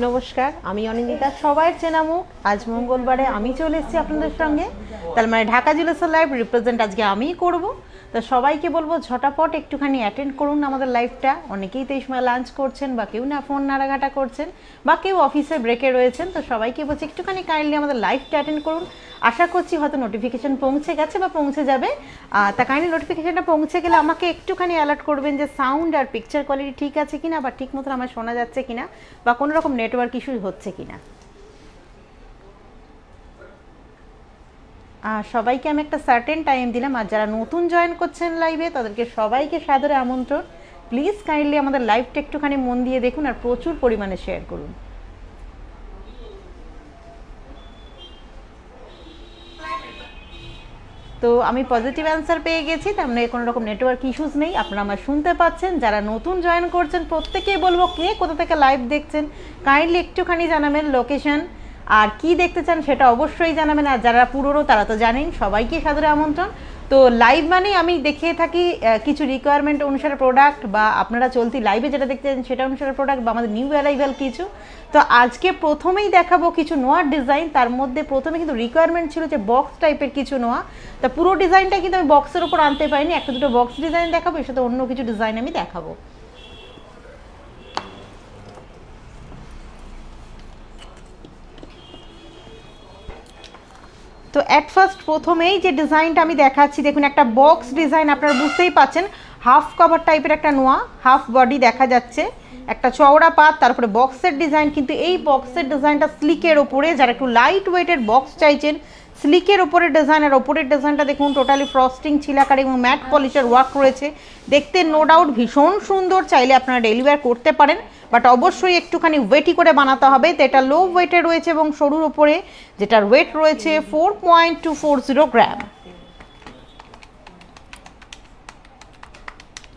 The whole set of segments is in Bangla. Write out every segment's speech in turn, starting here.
নমস্কার, আমি অনিন্দিতা, সবাই চেনা মুখ। আজ মঙ্গলবারে আমি চলে এসেছি আপনাদের সঙ্গে, তার মানে ঢাকা জুয়েলার্সের লাইভ রিপ্রেজেন্ট আজকে আমিই করব। তো সবাইকে বলবো ঝটাপট একটুখানি অ্যাটেন্ড করুন আমাদের লাইভটা। অনেকেই তো এই সময় লাঞ্চ করছেন, বা কেউ না ফোন নাড়াঘাটা করছেন, বা কেউ অফিসে ব্রেকে রয়েছেন। তো সবাইকে বলছি একটুখানি কাইন্ডলি আমাদের লাইভটা অ্যাটেন্ড করুন। আশা করছি হয়তো নোটিফিকেশান পৌঁছে গেছে বা পৌঁছে যাবে। তা কাইন্ডলি নোটিফিকেশানটা পৌঁছে গেলে আমাকে একটুখানি অ্যালার্ট করবেন যে সাউন্ড আর পিকচার কোয়ালিটি ঠিক আছে কিনা, বা ঠিক মতন আমার শোনা যাচ্ছে কিনা, বা কোনো রকম নেটওয়ার্ক ইস্যু হচ্ছে কিনা। সবাইকে আমি একটা সার্টেন টাইম দিলাম, আর যারা নতুন জয়েন করছেন লাইভে তাদেরকে সবাইকে সাদরে আমন্ত্রণ। প্লিজ কাইন্ডলি আমাদের লাইভটা একটুখানি মন দিয়ে দেখুন আর প্রচুর পরিমাণে শেয়ার করুন। তো আমি পজিটিভ অ্যান্সার পেয়ে গেছি, তার মানে কোনো রকম নেটওয়ার্ক ইস্যুস নেই, আপনারা আমার শুনতে পাচ্ছেন। যারা নতুন জয়েন করছেন প্রত্যেকেই বলবো কে কোথা থেকে লাইভ দেখছেন কাইন্ডলি একটুখানি জানাবেন লোকেশন, আর কি দেখতে চান সেটা অবশ্যই জানাবেন। আর যারা পুরনো তারা তো জানেন, সবাইকে সাদরে আমন্ত্রণ। তো লাইভ মানে আমি দেখিয়ে থাকি কিছু রিকোয়ারমেন্ট অনুসারে প্রোডাক্ট, বা আপনারা চলতি লাইভে যেটা দেখতে চান সেটা অনুসারে প্রোডাক্ট, বা আমাদের নিউ অ্যারাইভাল কিছু। তো আজকে প্রথমেই দেখাবো কিছু নোয়ার ডিজাইন। তার মধ্যে প্রথমে কিন্তু রিকোয়ারমেন্ট ছিল যে বক্স টাইপের কিছু নোয়া। তা পুরো ডিজাইনটা কিন্তু আমি বক্সের ওপর আনতে পারিনি, একটা দুটো বক্স ডিজাইন দেখাবো, এর সাথে অন্য কিছু ডিজাইন আমি দেখাবো। তো অ্যাট ফার্স্ট প্রথমেই যে ডিজাইনটা আমি দেখাচ্ছি, দেখুন একটা বক্স ডিজাইন, আপনারা বুঝতেই পাচ্ছেন হাফ কভার টাইপের একটা নোয়া, হাফ বডি দেখা যাচ্ছে, একটা চওড়া পাত, তারপরে বক্সের ডিজাইন। কিন্তু এই বক্সের ডিজাইনটা স্লিকের ওপরে, যারা একটু লাইট ওয়েটের বক্স চাইছেন স্লিকের ওপরে ডিজাইন। আর ওপরের ডিজাইনটা দেখুন টোটালি ফ্রস্টিং ছিলাকার এবং ম্যাট পলিশের ওয়ার্ক রয়েছে, দেখতে নো ডাউট ভীষণ সুন্দর। চাইলে আপনারা ডেলিভার করতে পারেন, বাট অবশ্যই একটুখানি ওয়েটই করে বানাতে হবে। তো এটা লো ওয়েটে রয়েছে এবং সরুর ওপরে, যেটার ওয়েট রয়েছে 4.240 গ্রাম।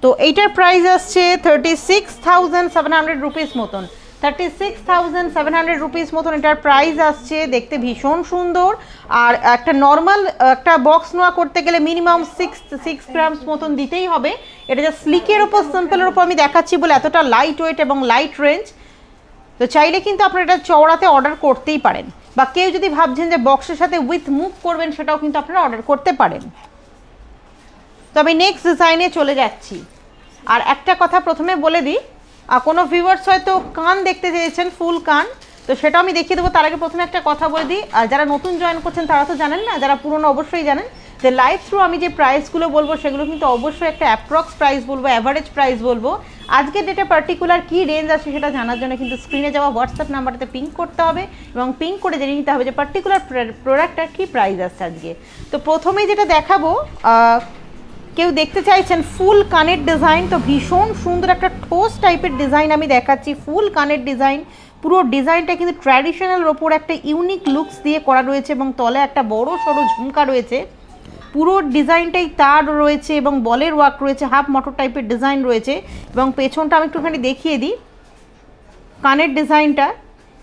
তো এইটার প্রাইস আসছে 36,700 রুপিস মতন। 36,700 রুপিস মতন এটার প্রাইস আসছে। দেখতে ভীষণ সুন্দর। আর একটা নর্মাল একটা বক্স নোয়া করতে গেলে মিনিমাম 6 গ্রামস মতন দিতেই হবে। এটা যা স্লিকের ওপর সিম্পলের ওপর আমি দেখাচ্ছি বলে এতটা লাইট ওয়েট এবং লাইট রেঞ্জ। তো চাইলে কিন্তু আপনারা এটা চওড়াতে অর্ডার করতেই পারেন, বা কেউ যদি ভাবছেন যে বক্সের সাথে উইথ মুভ করবেন সেটাও কিন্তু আপনারা অর্ডার করতে পারেন। তো আমি নেক্সট ডিজাইনে চলে যাচ্ছি। আর একটা কথা প্রথমে বলে দিই, কোনো ভিউয়ার্স হয়তো কান দেখতে চেয়েছেন, ফুল কান, তো সেটা আমি দেখিয়ে দেবো। তার আগে প্রথমে একটা কথা বলে দিই, আর যারা নতুন জয়েন করছেন তারা তো জানেন না, যারা পুরনো অবশ্যই জানেন যে লাইভ থ্রু আমি যে প্রাইসগুলো বলবো সেগুলো কিন্তু অবশ্যই একটা অ্যাপ্রক্স প্রাইস বলবো, অ্যাভারেজ প্রাইস বলবো। আজকের ডেটে পার্টিকুলার কী রেঞ্জ আছে সেটা জানার জন্য কিন্তু স্ক্রিনে যাওয়া হোয়াটসঅ্যাপ নাম্বারটাতে পিং করতে হবে, এবং পিং করে জেনে নিতে হবে যে পার্টিকুলার প্রোডাক্টটার কী প্রাইস আসছে আজকে। তো প্রথমেই যেটা দেখাবো, কেউ দেখতে চাইছেন ফুল কানের ডিজাইন, তো ভীষণ সুন্দর একটা ঠোস টাইপের ডিজাইন আমি দেখাচ্ছি। ফুল কানের ডিজাইন, পুরো ডিজাইনটা কিন্তু ট্র্যাডিশনাল ওপর একটা ইউনিক লুকস দিয়ে করা রয়েছে, এবং তলে একটা বড় সড়ো ঝুমকা রয়েছে। পুরো ডিজাইনটাই তার রয়েছে এবং বলের ওয়ার্ক রয়েছে, হাফ মটর টাইপের ডিজাইন রয়েছে। এবং পেছনটা আমি একটুখানি দেখিয়ে দিই কানের ডিজাইনটা।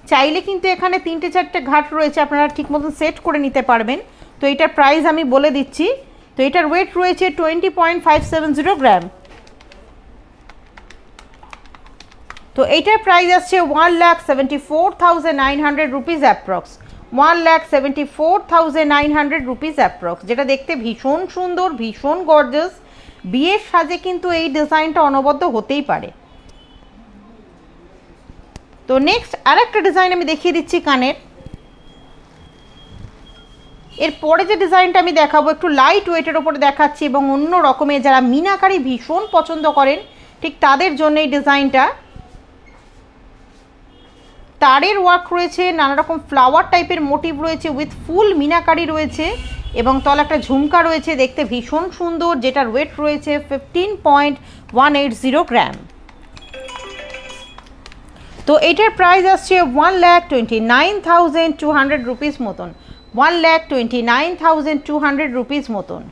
চাইলে কিন্তু এখানে 3-4টে ঘাট রয়েছে, আপনারা ঠিক মতন সেট করে নিতে পারবেন। তো এটার প্রাইস আমি বলে দিচ্ছি। তো এটার ওয়েট রয়েছে 20.570 গ্রাম। তো এইটার প্রাইস আসছে 1,74,900 রুপিস অ্যাপ্রক্স। 1,74,900 রুপিস অ্যাপ্রক্স, যেটা দেখতে ভীষণ সুন্দর, ভীষণ গর্জাস। বিয়ের সাজে কিন্তু এই ডিজাইনটা অনবদ্য হতেই পারে। তো নেক্সট আরেকটা ডিজাইন আমি দেখিয়ে দিচ্ছি কানের। এরপরে যে ডিজাইনটা আমি দেখাবো একটু লাইট ওয়েটের ওপরে দেখাচ্ছি, এবং অন্য রকমের যারা মিনাকারি ভীষণ পছন্দ করেন ঠিক তাদের জন্য এই ডিজাইনটা। তারের ওয়ার্ক রয়েছে, নানা রকম ফ্লাওয়ার টাইপের মোটিভ রয়েছে, উইথ ফুল মিনাকারি রয়েছে, এবং তলে একটা ঝুমকা রয়েছে, দেখতে ভীষণ সুন্দর, যেটার ওয়েট রয়েছে 15.180 গ্রাম। তো এটার প্রাইস আসছে 1,29,200 রুপিস মতন। 1,29,200 রুপিস মতন।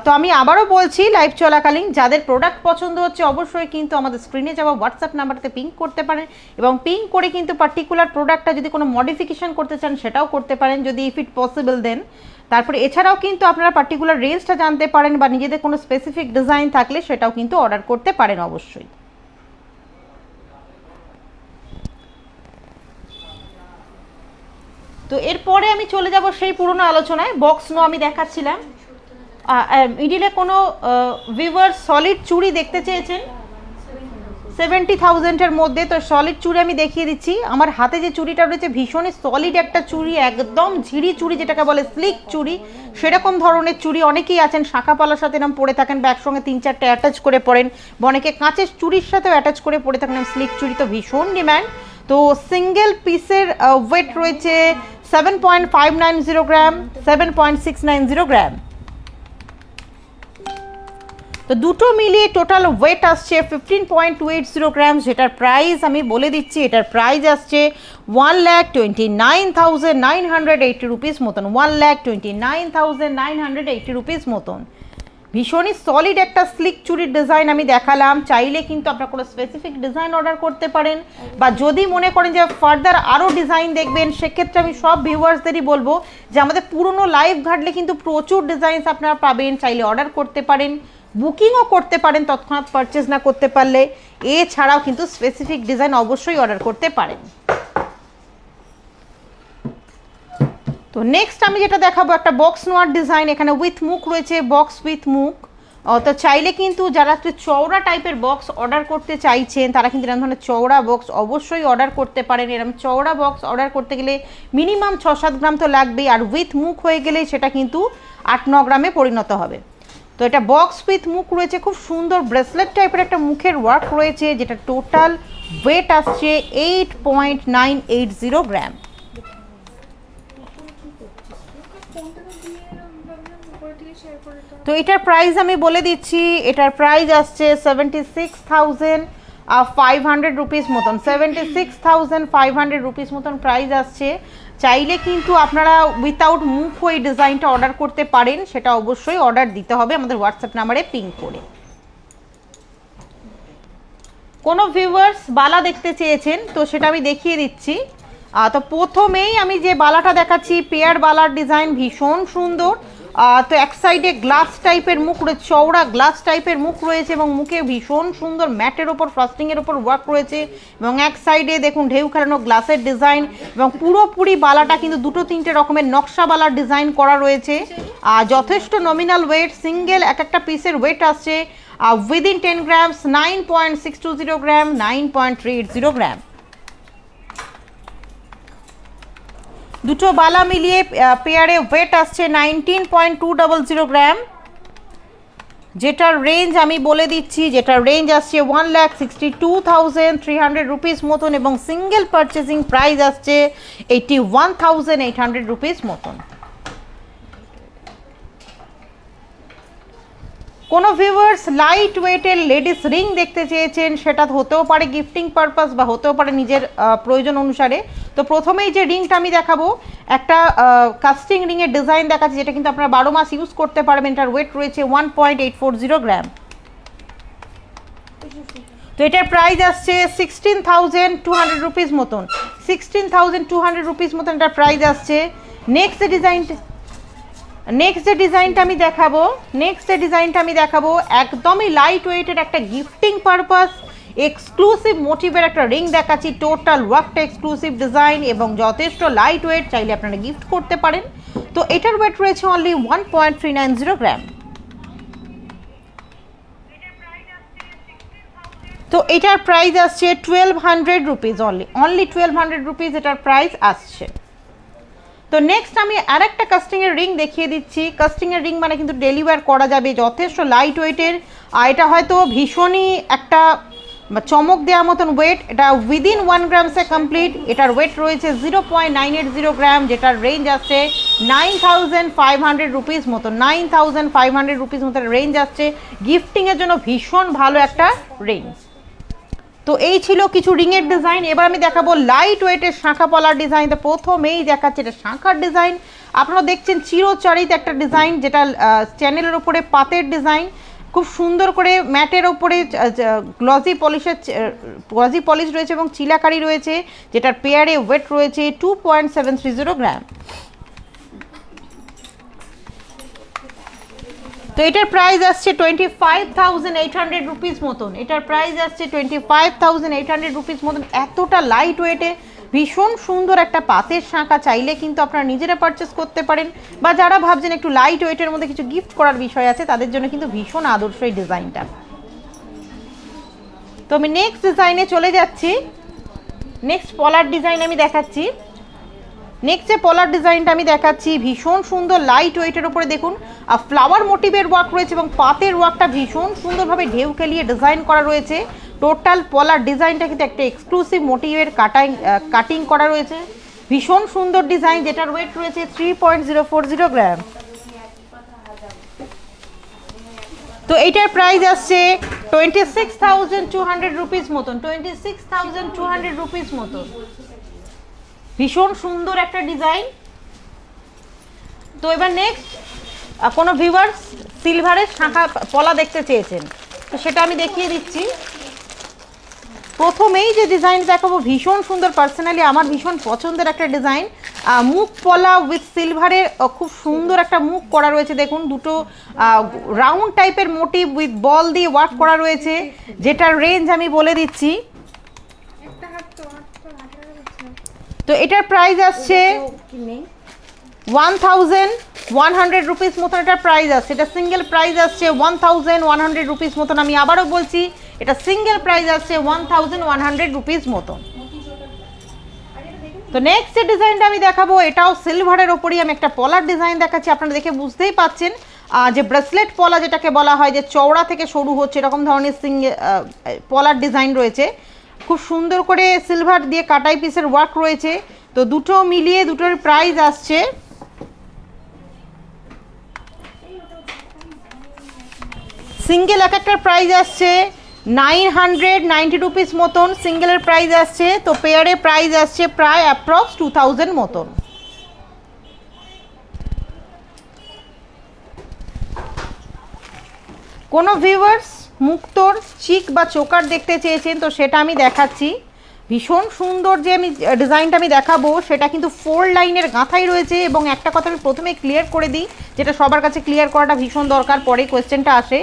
তো আমি আবারও বলছি, লাইভ চলাকালীন যাদের প্রোডাক্ট পছন্দ হচ্ছে অবশ্যই কিন্তু আমাদের স্ক্রিনে যাওয়া হোয়াটসঅ্যাপ নাম্বারতে পিং করতে পারেন, এবং পিং করে কিন্তু পার্টিকুলার প্রোডাক্টটা যদি কোনো মডিফিকেশান করতে চান সেটাও করতে পারেন, যদি ইফ ইট পসিবল দেন। তারপরে এছাড়াও কিন্তু আপনারা পার্টিকুলার রেঞ্জটা জানতে পারেন, বা নিজেদের কোনো স্পেসিফিক ডিজাইন থাকলে সেটাও কিন্তু অর্ডার করতে পারেন অবশ্যই। তো এরপরে আমি চলে যাব সেই পুরনো আলোচনায়। বক্স নো আমি দেখাচ্ছিলাম, মিডিলে কোনো ভিউয়ার সলিড চুড়ি দেখতে চেয়েছেন 70,000-এর মধ্যে, তো সলিড চুড়ি আমি দেখিয়ে দিচ্ছি। আমার হাতে যে চুড়িটা রয়েছে ভীষণই সলিড একটা চুড়ি, একদম ঝিরি চুড়ি যেটাকে বলে, স্লিক চুড়ি, সেরকম ধরনের চুড়ি অনেকেই আছেন শাঁখাপালার সাথে এরকম পরে থাকেন বা একসঙ্গে 3-4টে অ্যাটাচ করে পরেন, বা অনেকে কাঁচের চুড়ির সাথেও অ্যাটাচ করে পরে থাকেন, স্লিক চুড়ি তো ভীষণ ডিম্যান্ড। তো সিঙ্গেল পিসের ওয়েট রয়েছে 7.590 গ্রাম, 7.690 গ্রাম। তো দুটো মিলিয়ে টোটাল ওয়েট আসছে 15.280 গ্রাম, যেটার প্রাইস আমি বলে দিচ্ছি, এটার প্রাইস আসছে 1,29,980 রুপিস মতন, 1,29,980 রুপিস মতন। ভীষণই সলিড একটা স্লিক চুরির ডিজাইন আমি দেখালাম। চাইলে কিন্তু আপনারা কোনো স্পেসিফিক ডিজাইন অর্ডার করতে পারেন, বা যদি মনে করেন যে ফার্দার আরও ডিজাইন দেখবেন, সেক্ষেত্রে আমি সব ভিউয়ার্সদেরই বলবো যে আমাদের পুরনো লাইভ ঘাটলে কিন্তু প্রচুর ডিজাইনস আপনারা পাবেন, চাইলে অর্ডার করতে পারেন, বুকিংও করতে পারেন তৎক্ষণাৎ পারচেজ না করতে পারলে। এছাড়াও কিন্তু স্পেসিফিক ডিজাইন অবশ্যই অর্ডার করতে পারেন। তো নেক্সট আমি যেটা দেখাবো একটা বক্স নোয়ার ডিজাইন, এখানে উইথ মুখ রয়েছে, বক্স উইথ মুখ। তো চাইলে কিন্তু যারা একটু চওড়া টাইপের বক্স অর্ডার করতে চাইছেন তারা কিন্তু এরকম ধরনের চওড়া বক্স অবশ্যই অর্ডার করতে পারেন। এরকম চওড়া বক্স অর্ডার করতে গেলে মিনিমাম 6-7 গ্রাম তো লাগবেই, আর উইথ মুখ হয়ে গেলে সেটা কিন্তু 8-9 গ্রামে পরিণত হবে। তো এটা বক্স উইথ মুখ রয়েছে, খুব সুন্দর ব্রেসলেট টাইপের একটা মুখের ওয়ার্ক রয়েছে, যেটা টোটাল ওয়েট আসছে 8.980 গ্রাম। তো এটার প্রাইস আমি বলে দিচ্ছি, এটার প্রাইস আসছে 76,500 রুপিস মতন, 76,500 রুপিস মতন প্রাইস আসছে। চাইলে কিন্তু আপনারা উইথাউট মুখ ওই ডিজাইনটা অর্ডার করতে পারেন, সেটা অবশ্যই অর্ডার দিতে হবে আমাদের হোয়াটসঅ্যাপ নাম্বারে পিং করে। কোনো ভিউয়ার্স বালা দেখতে চেয়েছেন, তো সেটা আমি দেখিয়ে দিচ্ছি। তো প্রথমেই আমি যে বালাটা দেখাচ্ছি পেয়ার বালার ডিজাইন ভীষণ সুন্দর। তো এক সাইডে গ্লাস টাইপের মুখ রয়েছে, চওড়া গ্লাস টাইপের মুখ রয়েছে, এবং মুখে ভীষণ সুন্দর ম্যাটের ওপর ফ্রস্টিংয়ের ওপর ওয়ার্ক রয়েছে, এবং এক সাইডে দেখুন ঢেউ খেলানো গ্লাসের ডিজাইন, এবং পুরোপুরি বালাটা কিন্তু 2-3টে রকমের নকশা বালার ডিজাইন করা রয়েছে। যথেষ্ট নমিনাল ওয়েট, সিঙ্গেল এক একটা পিসের ওয়েট আসছে উইদিন 10 গ্রামস, 9.620 গ্রাম, 9.380 গ্রাম। দুটো বালা মিলিয়ে পেয়ারে ওয়েট আসছে 19.200 গ্রাম, যেটার রেঞ্জ আমি বলে দিচ্ছি, যেটার রেঞ্জ আসছে 1,62,300 রুপিস মতন, এবং সিঙ্গেল পারচেজিং প্রাইস আসছে 81,800 রুপিস মতন। কোনো ভিউয়ার্স লাইট ওয়েটের লেডিস রিং দেখতে চেয়েছেন, সেটা হতেও পারে গিফটিং পারপাস বা হতেও পারে নিজের প্রয়োজন অনুসারে। তো প্রথমেই যে রিংটা আমি দেখাবো একটা কাস্টিং রিংয়ের ডিজাইন দেখাচ্ছি, যেটা কিন্তু আপনারা 12 মাস ইউজ করতে পারবেন। এটার ওয়েট রয়েছে 1.840 গ্রাম। তো এটার প্রাইস আসছে 16,200 রুপিস মতন, 16,200 রুপিস মতন এটার প্রাইস আসছে। নেক্সট যে ডিজাইনটা আমি দেখাবো একদমই লাইট ওয়েটের একটা গিফটিং পারপাস এক্সক্লুসিভ মোটিভের একটা রিং দেখাচ্ছি, টোটাল ওয়ার্কটা এক্সক্লুসিভ ডিজাইন এবং যথেষ্ট লাইট ওয়েট, চাইলে আপনারা গিফট করতে পারেন। তো এটার ওয়েট রয়েছে অনলি 1.390 গ্রাম। তো এটার প্রাইস আসছে 1200 রুপিস, অনলি 1200 রুপিস এটার প্রাইস আসছে। তো নেক্সট আমি আর একটা কাস্টিংয়ের রিং দেখিয়ে দিচ্ছি। কাস্টিংয়ের রিং মানে কিন্তু ডেলি ওয়্যার করা যাবে, যথেষ্ট লাইট ওয়েটের, আর এটা হয়তো ভীষণই একটা চমক দেওয়ার মতন ওয়েট। এটা উইদিন 1 গ্রামসে কমপ্লিট। এটার ওয়েট রয়েছে 0.980 গ্রাম, যেটার রেঞ্জ আসছে 9,500 রুপিস মতো, 9,500 রুপিস মতো রেঞ্জ আসছে। গিফটিংয়ের জন্য ভীষণ ভালো একটা রিং। তো এই ছিল কিছু রিংয়ের ডিজাইন। এবার আমি দেখাবো লাইট ওয়েটের শাঁখা পলার ডিজাইন। তো প্রথমেই দেখাচ্ছে এটা শাঁখার ডিজাইন। আপনারা দেখছেন চিরচরিত একটা ডিজাইন, যেটা চ্যানেলের ওপরে পাতের ডিজাইন, খুব সুন্দর করে ম্যাটের ওপরে গ্লজি পলিশ রয়েছে এবং চিলাকারি রয়েছে, যেটার পেয়ারে ওয়েট রয়েছে 2.730 গ্রাম। তো এটার প্রাইস আসছে 25,800 রুপিস মতন, এটার প্রাইস আসছে 25,800 রুপিস মতন। এতটা লাইট ওয়েটে ভীষণ সুন্দর একটা পাতের শাঁখা, চাইলে কিন্তু আপনারা নিজেরা পারচেস করতে পারেন, বা যারা ভাবছেন একটু লাইট ওয়েটের মধ্যে কিছু গিফট করার বিষয় আছে তাদের জন্য কিন্তু ভীষণ আদর্শ এই ডিজাইনটা। তো আমি নেক্সট ডিজাইনে চলে যাচ্ছি। নেক্সট পলার ডিজাইন আমি দেখাচ্ছি। নেক্সট যে পলার ডিজাইনটা আমি দেখাচ্ছি ভীষণ সুন্দর লাইট ওয়েটের উপরে দেখুন ফ্লাওয়ার মোটিভের ওয়ার্ক রয়েছে এবং পাতের ওয়ার্কটা ভীষণ সুন্দরভাবে ঢেউ খেলিয়ে ডিজাইন করা রয়েছে। টোটাল পলার ডিজাইনটা কিন্তু একটা এক্সক্লুসিভ মোটিভের কাটিং করা রয়েছে, ভীষণ সুন্দর ডিজাইন, যেটার ওয়েট রয়েছে 3.040 গ্রাম। তো এইটার প্রাইস আসছে 26,200 রুপিস মতন, 26,200 রুপিস মতন। ভীষণ সুন্দর একটা ডিজাইন। তো এবার নেক্সট কোনো ভিউয়ার্স সিলভারের শাঁখা পলা দেখতে চেয়েছেন, তো সেটা আমি দেখিয়ে দিচ্ছি। প্রথমেই যে ডিজাইন দেখাবো ভীষণ সুন্দর, পার্সোনালি আমার ভীষণ পছন্দের একটা ডিজাইন। মুখ পলা উইথ সিলভারের খুব সুন্দর একটা মুখ করা রয়েছে, দেখুন দুটো রাউন্ড টাইপের মোটিভ উইথ বল দিয়ে ওয়ার্ক করা রয়েছে, যেটার রেঞ্জ আমি বলে দিচ্ছি। তো এটার প্রাইস আসছে 1,100 রুপিস মতন এটার প্রাইস আসছে। এটা সিঙ্গেল প্রাইস আসছে 1,100 রুপিস মতন। আমি আবারও বলছি এটা সিঙ্গেল প্রাইস আসছে 1,100 রুপিস মতন। তো নেক্সট যে ডিজাইনটা আমি দেখাবো এটাও সিলভারের ওপরই আমি একটা পলার ডিজাইন দেখাচ্ছি। আপনারা দেখে বুঝতেই পাচ্ছেন যে ব্রেসলেট পলা যেটাকে বলা হয়, যে চওড়া থেকে সরু হচ্ছে এরকম ধরনের পলার ডিজাইন রয়েছে। খুব সুন্দর করে সিলভার দিয়ে কাটাই পিসের ওয়ার্ক রয়েছে। তো দুটো মিলিয়ে দুটোর প্রাইস আসছে সিঙ্গেল এক একটার প্রাইস আসছে 990 রুপিস মতন সিঙ্গেলের প্রাইস আসছে। তো পেয়ারে প্রাইস আসছে প্রায় অ্যাপ্রক্স 2000 মতন। কোনো ভিউয়ার্স মুক্তোর চিক বা চোকার দেখতে চেয়েছেন, তো সেটা আমি দেখাচ্ছি। ভীষণ সুন্দর যে আমি ডিজাইনটা আমি দেখাবো সেটা কিন্তু 4 লাইনের গাঁথাই রয়েছে। এবং একটা কথা আমি প্রথমে ক্লিয়ার করে দিই, যেটা সবার কাছে ক্লিয়ার করাটা ভীষণ দরকার, পরে কোয়েশ্চেনটা আসে।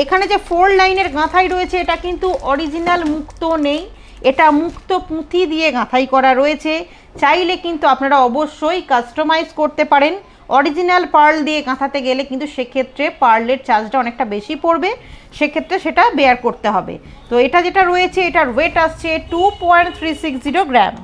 এখানে যে 4 লাইনের গাঁথাই রয়েছে এটা কিন্তু অরিজিনাল মুক্তো নেই, এটা মুক্তো পুঁথি দিয়ে গাঁথাই করা রয়েছে। চাইলে কিন্তু আপনারা অবশ্যই কাস্টমাইজ করতে পারেন। অরিজিনাল পার্ল দিয়ে গাঁথাতে গেলে কিন্তু সেক্ষেত্রে পার্লের চার্জটা অনেকটা বেশি পড়বে, সেক্ষেত্রে সেটা বেয়ার করতে হবে। তো এটা যেটা রয়েছে এটার ওয়েট আসছে 2.360 গ্রাম।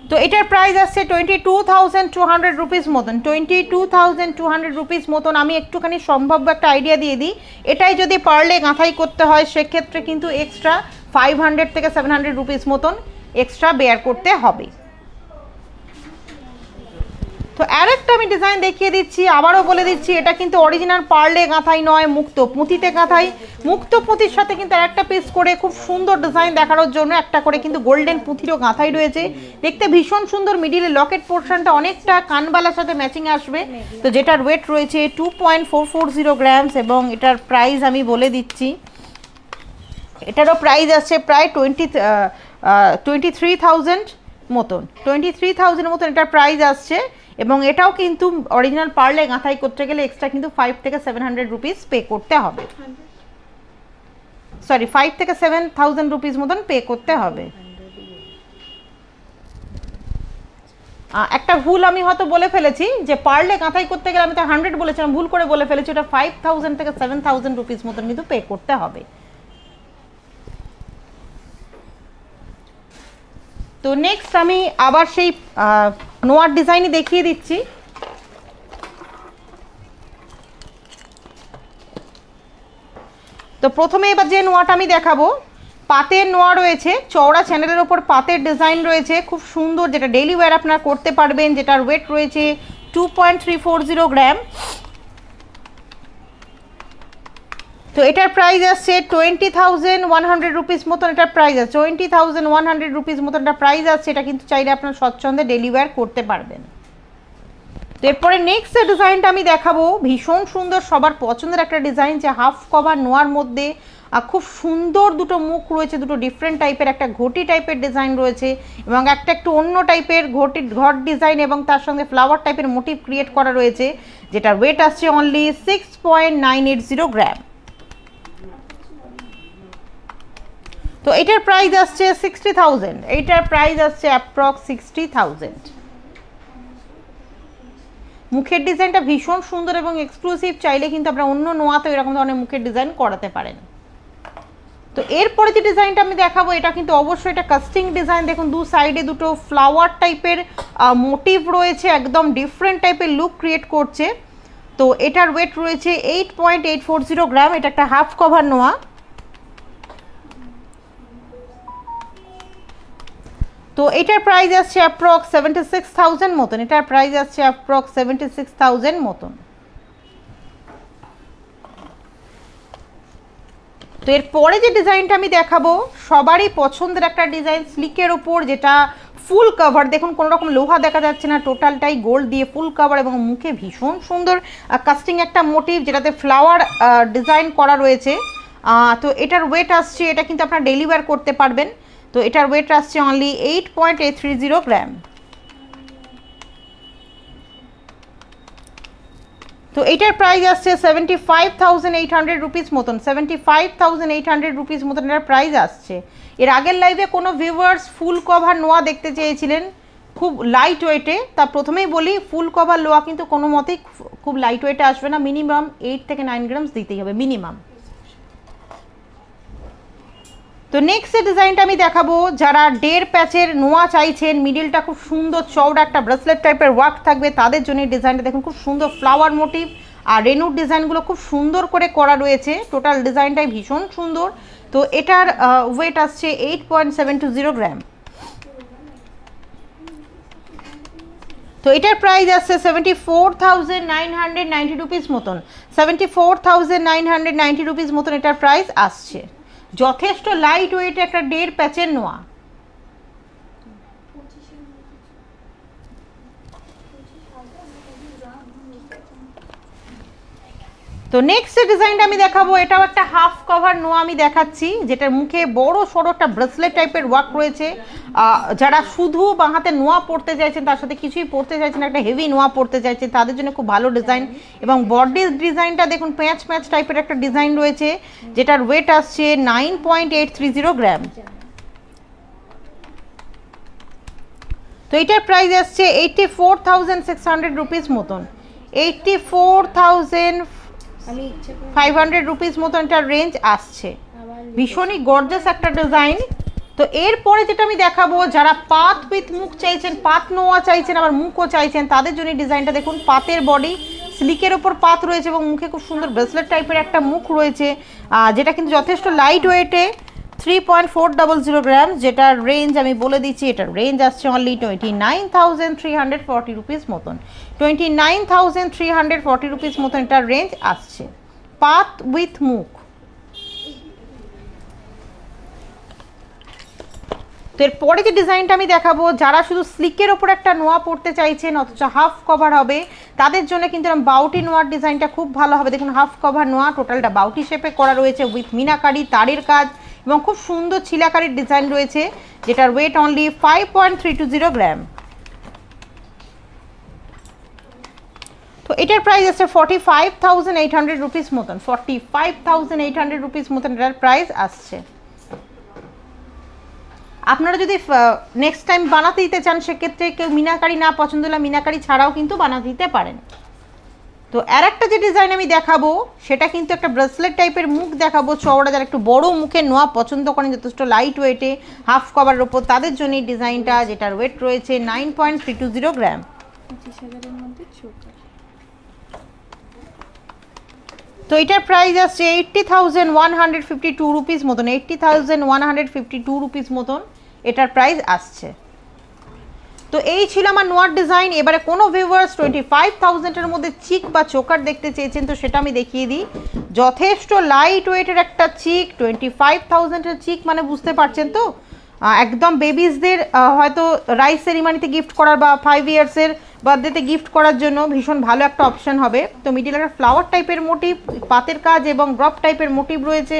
তো এটার প্রাইস আসছে 22,200 রুপিস মতন, 22,200 রুপিস মতন। আমি একটুখানি সম্ভাব্য একটা আইডিয়া দিয়ে দিই, এটাই যদি পার্লে গাঁথাই করতে হয় সেক্ষেত্রে কিন্তু এক্সট্রা 500 থেকে 700 রুপিস মতন এক্সট্রা বেয়ার করতে হবে। তো আরেকটা আমি ডিজাইন দেখিয়ে দিচ্ছি, আবারও বলে দিচ্ছি এটা কিন্তু অরিজিনাল পার্লে গাঁথাই নয়, মুক্তো পুঁথিতে গাঁথাই। মুক্তো পুঁথির সাথে কিন্তু আরেকটা পিস করে খুব সুন্দর ডিজাইন দেখানোর জন্য একটা করে কিন্তু গোল্ডেন পুঁথিরও গাঁথাই রয়েছে। দেখতে ভীষণ সুন্দর, মিডিলে লকেট পোর্শনটা অনেকটা কানবালার সাথে ম্যাচিং আসবে। তো যেটার ওয়েট রয়েছে 2.440 গ্রামস এবং এটার প্রাইস আমি বলে দিচ্ছি। এটারও প্রাইস আসছে প্রায় 23,000 মতন, 23,000 মতন এটার প্রাইস আসছে। এবং এটাও কিন্তু অরিজিনাল পার্লে গাঁথাই করতে গেলে এক্সট্রা কিন্তু 5 থেকে 700 রুপিস পে করতে হবে, সরি 5 থেকে 7,000 রুপিস মতন পে করতে হবে। একটা ভুল আমি হয়তো বলে ফেলেছি যে পার্লে গাঁথাই করতে গেলে আমি তো 100 বলেছিলাম, ভুল করে বলে ফেলেছি, ওটা 5,000 থেকে 7,000 রুপিস মতন কিন্তু পে করতে হবে। তো নেক্সট আমি আবার সেই নোয়ার ডিজাইনই দেখিয়ে দিচ্ছি। তো প্রথমে এবার যে নোয়াটা আমি দেখাবো পাতের নোয়া রয়েছে, চওড়া চ্যানেলের ওপর পাতের ডিজাইন রয়েছে, খুব সুন্দর, যেটা ডেইলি ওয়্যার আপনারা করতে পারবেন। যেটার ওয়েট রয়েছে 2.340 গ্রাম। তো এটার প্রাইস আসছে 20,100 রুপিস মতন এটার প্রাইস আছে, 20,100 রুপিস মতন এটা প্রাইস আছে। এটা কিন্তু চাইলে আপনার স্বচ্ছন্দে ডেইলি ওয়্যার করতে পারবেন। তো এরপরে নেক্সট যে ডিজাইনটা আমি দেখাবো ভীষণ সুন্দর, সবার পছন্দের একটা ডিজাইন, যে হাফ কভার নোয়ার মধ্যে খুব সুন্দর দুটো মুখ রয়েছে, দুটো ডিফারেন্ট টাইপের একটা ঘটি টাইপের ডিজাইন রয়েছে এবং একটা একটু অন্য টাইপের ঘট ডিজাইন এবং তার সঙ্গে ফ্লাওয়ার টাইপের মোটিভ ক্রিয়েট করা রয়েছে। যেটার ওয়েট আসছে অনলি 6.980 গ্রাম। তো এটার প্রাইস আসছে 60,000, এইটার প্রাইস আসছে অ্যাপ্রক্স 60,000। মুখের ডিজাইনটা ভীষণ সুন্দর এবং এক্সক্লুসিভ, চাইলে কিন্তু আপনারা অন্য নোয়াতে এরকম ধরনের মুখের ডিজাইন করাতে পারেন। তো এরপরে যে ডিজাইনটা আমি দেখাবো এটা কিন্তু অবশ্যই এটা কাস্টিং ডিজাইন। দেখুন দু সাইডে দুটো ফ্লাওয়ার টাইপের মোটিভ রয়েছে, একদম ডিফারেন্ট টাইপের লুক ক্রিয়েট করছে। তো এটার ওয়েট রয়েছে 8.840 গ্রাম। এটা একটা হাফ কভার নোয়া। তো এটার প্রাইস আসছে অ্যাপ্রক্স 76,000 মতন। এটার প্রাইস আসছে অ্যাপ্রক্স 76,000 মতন। তো এরপরে যে ডিজাইনটা আমি দেখাবো সবারই পছন্দের একটা ডিজাইন, স্লিকের ওপর, যেটা ফুল কভার। দেখুন কোনো রকম লোহা দেখা যাচ্ছে না, টোটালটাই গোল্ড দিয়ে ফুল কভার এবং মুখে ভীষণ সুন্দর কাস্টিং একটা মোটিভ, যেটাতে ফ্লাওয়ার ডিজাইন করা রয়েছে। তো এটার ওয়েট আসছে, এটা কিন্তু আপনারা ডেলি ওয়্যার করতে পারবেন। তো এটার ওয়েট আসছে অনলি 8.830 গ্রাম। তো এটার প্রাইস আসছে 75,800 রুপিস মতন। 75,800 রুপিস মতন এটার প্রাইস আসছে। এর আগের লাইভে কোনো ভিউয়ার্স ফুল কভার নোয়া দেখতে চেয়েছিলেন খুব লাইট ওয়েটে। তা প্রথমেই বলি ফুল কভার লোয়া কিন্তু কোনো মতেই খুব লাইট ওয়েটে আসবে না, মিনিমাম 8 থেকে 9 গ্রামস দিতেই হবে মিনিমাম। তো নেক্সট যে ডিজাইনটা আমি দেখাবো, যারা 1.5 প্যাচের নোয়া চাইছেন, মিডিলটা খুব সুন্দর চওড়া একটা ব্রেসলেট টাইপের ওয়ার্ক থাকবে, তাদের জন্য এই ডিজাইনটা দেখুন খুব সুন্দর ফ্লাওয়ার মোটিভ আর রেনুর ডিজাইনগুলো খুব সুন্দর করে করা রয়েছে। টোটাল ডিজাইনটাই ভীষণ সুন্দর। তো এটার ওয়েট আসছে 8.720 গ্রাম। তো এটার প্রাইস আসছে 74,990 রুপিস মতন। 74,990 রুপিস মতন এটার প্রাইস আসছে। যথেষ্ট লাইট ওয়েট একটা 1.5 প্যাচের নোয়া। তো নেক্সট ডিজাইনটা আমি দেখাবো, এটাও একটা হাফ কভার নোয়া আমি দেখাচ্ছি, যেটার মুখে বড় সড়ো একটা ব্রেসলেট টাইপের ওয়ার্ক রয়েছে। যারা শুধু বাঁ হাতে নোয়া পড়তে চাইছেন, তার সাথে কিছুই পড়তে চাইছেন, একটা হেভি নোয়া পড়তে চাইছেন, তাদের জন্য খুব ভালো ডিজাইন। এবং বডির ডিজাইনটা দেখুন প্যাচ প্যাচ টাইপের একটা ডিজাইন রয়েছে, যেটার ওয়েট আসছে 9.830 গ্রাম। তো এটার প্রাইস আসছে 84,600 রুপিস মতন। 84,500 রুপিস মতন এটার রেঞ্জ আসছে। ভীষণই গর্জাস একটা ডিজাইন। তো এরপরে যেটা আমি দেখাবো, যারা পাত উইথ মুখ চাইছেন, পাত নোয়া চাইছেন আবার মুখও চাইছেন, তাদের জন্য ডিজাইনটা দেখুন। পাতের বডি, স্লিকের ওপর পাত রয়েছে এবং মুখে খুব সুন্দর ব্রেসলেট টাইপের একটা মুখ রয়েছে, যেটা কিন্তু যথেষ্ট লাইট ওয়েটে 3.400 গ্রাম। যেটার রেঞ্জ আমি বলে দিচ্ছি, এটার রেঞ্জ আসছে অনলি 29,340 রুপিস মতন। 29,340 রুপিস মতন এটার রেঞ্জ আসছে, পাত উইথ মুখ। তো এরপরে যে ডিজাইনটা আমি দেখাবো, যারা শুধু স্লিকের ওপর একটা নোয়া পড়তে চাইছেন অথচ হাফ কভার হবে, তাদের জন্য কিন্তু বাউটি নোয়ার ডিজাইনটা খুব ভালো হবে। দেখুন হাফ কভার নোয়া, টোটালটা বাউটি শেপে করা রয়েছে উইথ মিনাকারি তারের কাজ এবং খুব সুন্দর ছিলাকারির ডিজাইন রয়েছে, যেটার ওয়েট অনলি 5.320 গ্রাম। তো এটার প্রাইস আছে 45,800 রুপিস মতন। 45,800 রুপিস মতন এটার প্রাইস আসছে। আপনারা যদি নেক্সট টাইম বানাতে দিতে চান, সেক্ষেত্রে কেউ মিনাকারি না পছন্দ হলে মিনাকারি ছাড়াও কিন্তু বানাতে দিতে পারেন। তো আর একটা যে ডিজাইন আমি দেখাবো, সেটা কিন্তু একটা ব্রেসলেট টাইপের মুখ দেখাবো চওড়া, যারা একটু বড় মুখে নোয়া পছন্দ করেন যথেষ্ট লাইট ওয়েটে হাফ কভারের ওপর, তাদের জন্য এই ডিজাইনটা, যেটার ওয়েট রয়েছে 9.320 গ্রাম। তো এটার প্রাইস আসছে 80,152 রুপিস মতন। 80,152 রুপিস মতন এটার প্রাইস আসছে। তো এই ছিল আমার নোয়ার ডিজাইন। এবারে কোনো ভিউয়ার্স 25,000-এর মধ্যে চিক বা চোকার দেখতে চেয়েছেন, তো সেটা আমি দেখিয়ে দিই। যথেষ্ট লাইট ওয়েটের একটা চিক, 25,000-এর চিক মানে বুঝতে পারছেন তো, একদম বেবিসদের হয়তো রাইস সেরিমানিতে গিফট করার বা 5 ইয়ার্সের বার্থডেতে গিফট করার জন্য ভীষণ ভালো একটা অপশন হবে। তো মিডিল একটা ফ্লাওয়ার টাইপের মোটিভ, পাতের কাজ এবং ড্রপ টাইপের মোটিভ রয়েছে,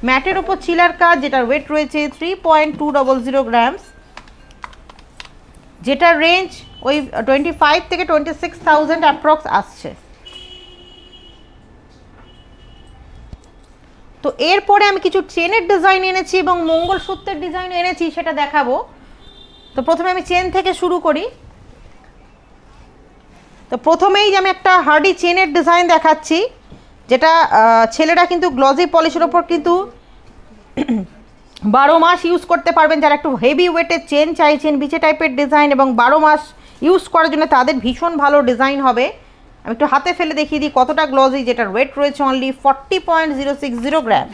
ম্যাটের ওপর চিলার কাজ, যেটার ওয়েট রয়েছে 3.200 গ্রামস, যেটার রেঞ্জ ওই 25 থেকে 26,000 অ্যাপ্রক্স আসছে। তো এরপরে আমি কিছু চেনের ডিজাইন এনেছি এবং মঙ্গলসূত্রের ডিজাইন এনেছি, সেটা দেখাবো। তো প্রথমে আমি চেন থেকে শুরু করি। তো প্রথমেই আমি একটা হার্ডি চেনের ডিজাইন দেখাচ্ছি, যেটা ছেলেরা কিন্তু গ্লজি পলিশের ওপর কিন্তু 12 মাস ইউজ করতে পারবেন। যারা একটু হেভি ওয়েটের চেন চাইছেন, বিচে টাইপের ডিজাইন এবং 12 মাস ইউজ করার জন্য তাদের ভীষণ ভালো ডিজাইন হবে। আমি একটু হাতে ফেলে দেখিয়ে দিই কতটা গ্লজি, যেটার ওয়েট রয়েছে অনলি 40.060 গ্রাম।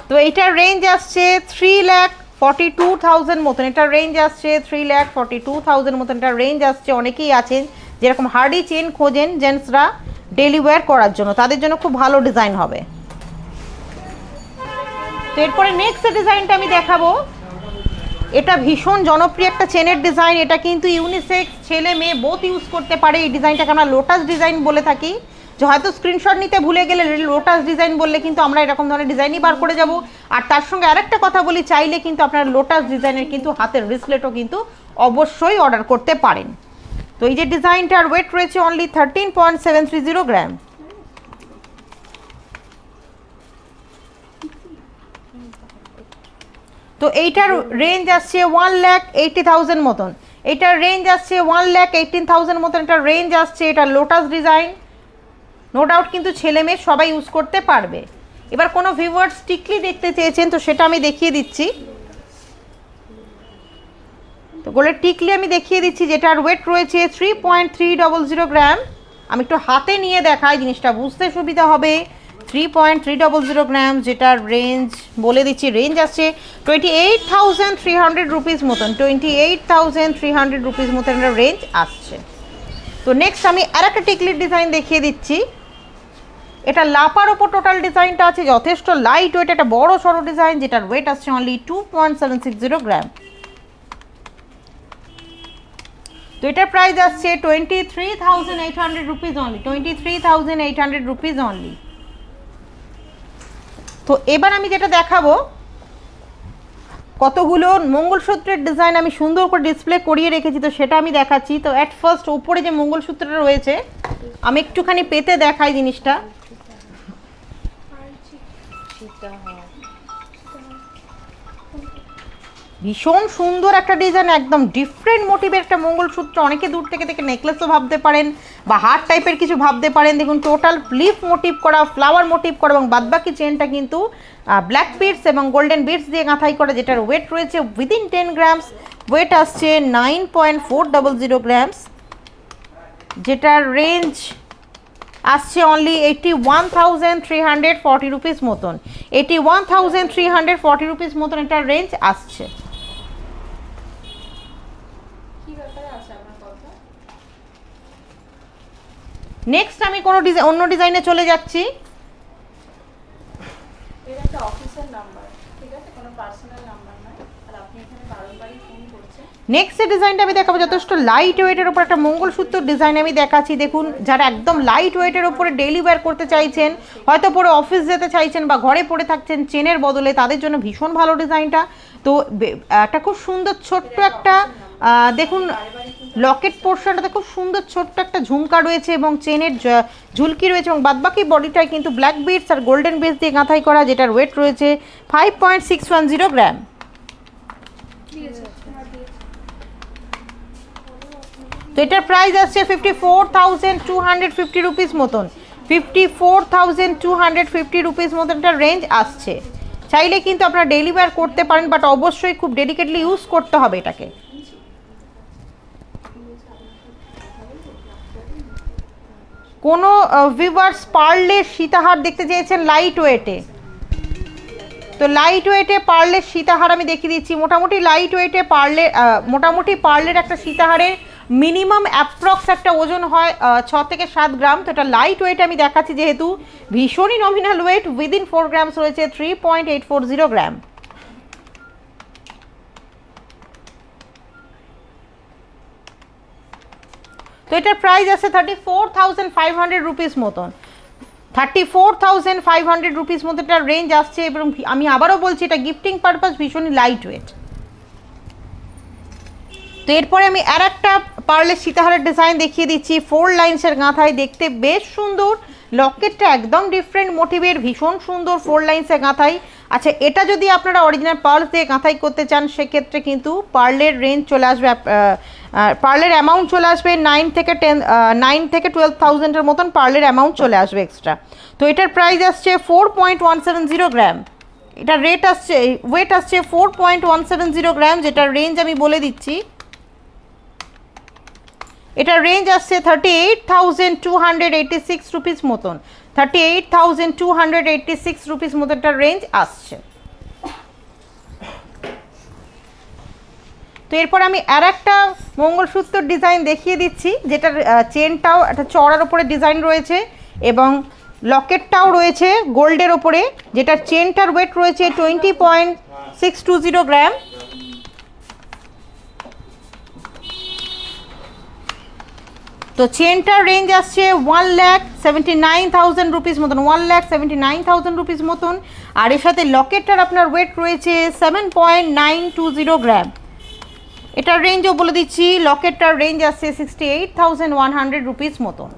তো এইটার রেঞ্জ আসছে 3,42,000 মতন। এটার রেঞ্জ আসছে 3,42,000 মতন। এটার রেঞ্জ আসছে। অনেকেই আছেন যেরকম হার্ডি চেন খোঁজেন জেন্টসরা ডেলি ওয়্যার করার জন্য, তাদের জন্য খুব ভালো ডিজাইন হবে। তো এরপরে নেক্সট ডিজাইনটা আমি দেখাবো। এটা ভীষণ জনপ্রিয় একটা চেনের ডিজাইন। এটা কিন্তু ইউনিসেক্স, ছেলে মেয়ে বোথ ইউজ করতে পারে। এই ডিজাইনটাকে আমরা লোটাস ডিজাইন বলে থাকি। যে হয়তো স্ক্রিনশট নিতে ভুলে গেলে লোটাস ডিজাইন বললে কিন্তু আমরা এরকম ধরনের ডিজাইনই বার করে যাব। আর তার সঙ্গে আরেকটা কথা বলি, চাইলে কিন্তু আপনারা লোটাস ডিজাইনের কিন্তু হাতের ব্রেসলেটও কিন্তু অবশ্যই অর্ডার করতে পারেন। তো এই যে ডিজাইনটার ওয়েট রয়েছে অনলি 13.730 গ্রাম। তো এইটার রেঞ্জ আসছে 1,80,000 মতন। এইটার রেঞ্জ আসছে 1,18,000 মতন। এটার রেঞ্জ আসছে। এটা লোটাস ডিজাইন, নো ডাউট কিন্তু ছেলে মেয়ে সবাই ইউজ করতে পারবে। এবার কোনো ভিউয়ার্স টিকলি দেখতে চেয়েছেন, তো সেটা আমি দেখিয়ে দিচ্ছি। তো গোল্ডের টিকলি আমি দেখিয়ে দিচ্ছি, যেটার ওয়েট রয়েছে 3.300 গ্রাম। আমি একটু হাতে নিয়ে দেখাই, জিনিসটা বুঝতে সুবিধা হবে। 3.300 গ্রাম, যেটার রেঞ্জ বলে দিচ্ছি। রেঞ্জ আসছে 28,300 রুপিস মতন। 28,300 রুপিস মতন একটা রেঞ্জ আসছে। তো নেক্সট আমি আরেকটা টিকলির ডিজাইন দেখিয়ে দিচ্ছি। এটা লাপার ওপর টোটাল ডিজাইনটা আছে, যথেষ্ট লাইট ওয়েট, একটা বড় সড়ো ডিজাইন, যেটার ওয়েট আসছে অনলি 2.760 গ্রাম। তো এটার প্রাইস আসছে 23,800 রুপিস অনলি। 23,800 rupees only. তো এবার আমি যেটা দেখাবো, কতগুলো মঙ্গলসূত্রের ডিজাইন আমি সুন্দর করে ডিসপ্লে করিয়ে রেখেছি, তো সেটা আমি দেখাচ্ছি। তো অ্যাট ফার্স্ট উপরে যে মঙ্গলসূত্রটা রয়েছে, আমি একটুখানি পেতে দেখাই জিনিসটা। ভীষণ সুন্দর একটা ডিজাইন, একদম ডিফারেন্ট মোটিভের একটা মঙ্গলসূত্র। অনেকে দূর থেকে দেখে নেকলেসও ভাবতে পারেন বা হার্ট টাইপের কিছু ভাবতে পারেন। দেখুন টোটাল লিফ মোটিভ করা, ফ্লাওয়ার মোটিভ করা এবং বাদবাকি চেনটা কিন্তু ব্ল্যাক বিটস এবং গোল্ডেন বিটস দিয়ে গাঁথাই করা, যেটার ওয়েট রয়েছে উইদিন 10 গ্রামস। ওয়েট আসছে 9.400 গ্রামস, যেটার রেঞ্জ আসছে অনলি 81,340 রুপিস মতন। 81,340 রুপিস মতন এটার রেঞ্জ আসছে। নেক্সট আমি কোনো অন্য ডিজাইনে চলে যাচ্ছি। নেক্সট ডিজাইনটা আমি দেখাবো, যথেষ্ট লাইট ওয়েটের ওপর একটা মঙ্গলসূত্র ডিজাইন আমি দেখাচ্ছি। দেখুন, যারা একদম লাইট ওয়েটের ওপরে ডেইলি ওয়্যার করতে চাইছেন, হয়তো পরে অফিস যেতে চাইছেন বা ঘরে পড়ে থাকছেন চেনের বদলে, তাদের জন্য ভীষণ ভালো ডিজাইনটা। তো একটা খুব সুন্দর ছোট্ট একটা দেখুন লকেট পোর্শনটাতে খুব সুন্দর ছোট্ট একটা ঝুমকা রয়েছে এবং চেনের ঝুলকি রয়েছে এবং বাদবাকি বডিটায় কিন্তু ব্ল্যাক বিটস আর গোল্ডেন বিটস দিয়ে গাঁথাই করা, যেটার ওয়েট রয়েছে 5.610 গ্রাম। তো এটার প্রাইস আসছে 54,250 রুপিস মতন। 54,250 রুপিস মতন একটা রেঞ্জ আসছে। চাইলে কিন্তু আপনারা ডেইলি ওয়্যার করতে পারেন, বাট অবশ্যই খুব ডেডিকেটলি ইউজ করতে হবে এটাকে। কোনো ভিউয়ার্স পার্লের সীতাহার দেখতে চেয়েছেন লাইট ওয়েটে, তো লাইট ওয়েটে পার্লের সীতাহার আমি দেখিয়ে দিচ্ছি। মোটামুটি লাইট ওয়েটে পার্লের একটা সীতাহারের মিনিমাম অ্যাপ্রক্স একটা ওজন হয় 6 থেকে 7 গ্রাম। তো এটা লাইট ওয়েট আমি দেখাচ্ছি, যেহেতু ভীষণই নমিনাল ওয়েট উইদিন 4 গ্রামস রয়েছে 3.840 গ্রাম। তো এটার প্রাইস আছে 34,500 রুপিস মতন। 34,500 রুপিস মতো একটা রেঞ্জ আসছে এবং আমি আবারও বলছি এটা গিফটিং পারপাস ভীষণই লাইট ওয়েট। তো এরপরে আমি আর একটা পার্লের সীতাহারের ডিজাইন দেখিয়ে দিচ্ছি, 4 লাইন্সের গাঁথায়, দেখতে বেশ সুন্দর। লকেটটা একদম ডিফারেন্ট মোটিভের, ভীষণ সুন্দর 4 লাইন্সের গাঁথাই। আচ্ছা, এটা যদি আপনারা অরিজিনাল পার্লস দিয়ে গাঁথাই করতে চান সেক্ষেত্রে কিন্তু পার্লের রেঞ্জ চলে আসবে, পার্লের অ্যামাউন্ট চলে আসবে 9 থেকে 12,000-এর মতন পার্লের অ্যামাউন্ট চলে আসবে এক্সট্রা। তো এটার প্রাইস আসছে 4.170 গ্রাম। এটার রেট আসছে, ওয়েট আসছে 4.170 গ্রাম, যেটার রেঞ্জ আমি বলে দিচ্ছি। এটার রেঞ্জ আসছে 38,286 রুপিস মতন, 38,286 রুপিস মতন এটার রেঞ্জ আসছে। তো এরপর আমি আর একটা মঙ্গলসূত্র ডিজাইন দেখিয়ে দিচ্ছি, যেটার চেনটাও একটা চড়ার ওপরে ডিজাইন রয়েছে এবং লকেটটাও রয়েছে গোল্ডের ওপরে, যেটার চেনটার ওয়েট রয়েছে 20.620 গ্রাম। তো চেনটার রেঞ্জ আসছে 1,79,000 রুপিস মতন, 1,79,000 রুপিস মতন। আর এর সাথে লকেটটার আপনার ওয়েট রয়েছে 7.920 গ্রাম। এটার রেঞ্জও বলে দিচ্ছি, লকেটটার রেঞ্জ আসছে 68,100 রুপিস মতন।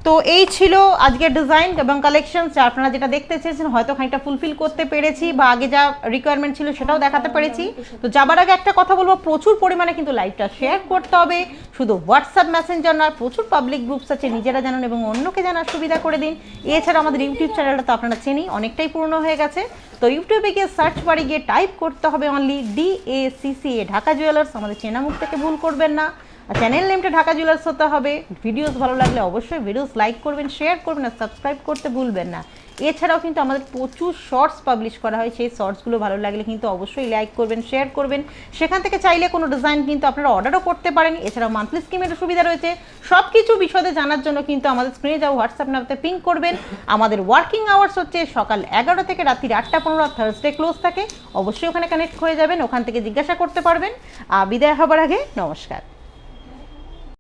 তো এই ছিল আজকের ডিজাইন এবং কালেকশন, আপনারা যেটা দেখতে চেয়েছেন হয়তো খানিকটা ফুলফিল করতে পেরেছি বা আগে যা রিকোয়ারমেন্ট ছিল সেটাও দেখাতে পেরেছি। তো যাবার আগে একটা কথা বলবো, প্রচুর পরিমাণে কিন্তু লাইভটা শেয়ার করতে হবে, শুধু হোয়াটসঅ্যাপ মেসেঞ্জার নয়, প্রচুর পাবলিক গ্রুপস আছে, নিজেরা জানান এবং অন্যকে জানার সুবিধা করে দিন। এছাড়া আমাদের ইউটিউব চ্যানেলটা তো আপনারা চেনি, অনেকটাই পুরনো হয়ে গেছে। তো ইউটিউবে গিয়ে সার্চ বারে গিয়ে টাইপ করতে হবে অনলি DACCA ঢাকা জুয়েলার্স, আমাদের চেনা মুখ থেকে ভুল করবেন না। আর চ্যানেল নেমটা ঢাকা জুয়েলার্স হতে হবে। ভিডিওস ভালো লাগলে অবশ্যই ভিডিওস লাইক করবেন, শেয়ার করবেন আর সাবস্ক্রাইব করতে ভুলবেন না। এছাড়াও কিন্তু আমাদের প্রচুর শর্টস পাবলিশ করা হয়, সেই শর্টসগুলো ভালো লাগলে কিন্তু অবশ্যই লাইক করবেন, শেয়ার করবেন। সেখান থেকে চাইলে কোনো ডিজাইন কিন্তু আপনারা অর্ডারও করতে পারেন। এছাড়াও মান্থলি স্কিমের সুবিধা রয়েছে। সব কিছু বিশদে জানার জন্য কিন্তু আমাদের স্ক্রিনে যাও হোয়াটসঅ্যাপ নাম্বারে পিং করবেন। আমাদের ওয়ার্কিং আওয়ার্স হচ্ছে সকাল 11 থেকে রাত্রি 8টা 15, থার্সডে ক্লোজ থাকে। অবশ্যই ওখানে কানেক্ট হয়ে যাবেন, ওখান থেকে জিজ্ঞাসা করতে পারবেন। বিদায় হবার আগে নমস্কার।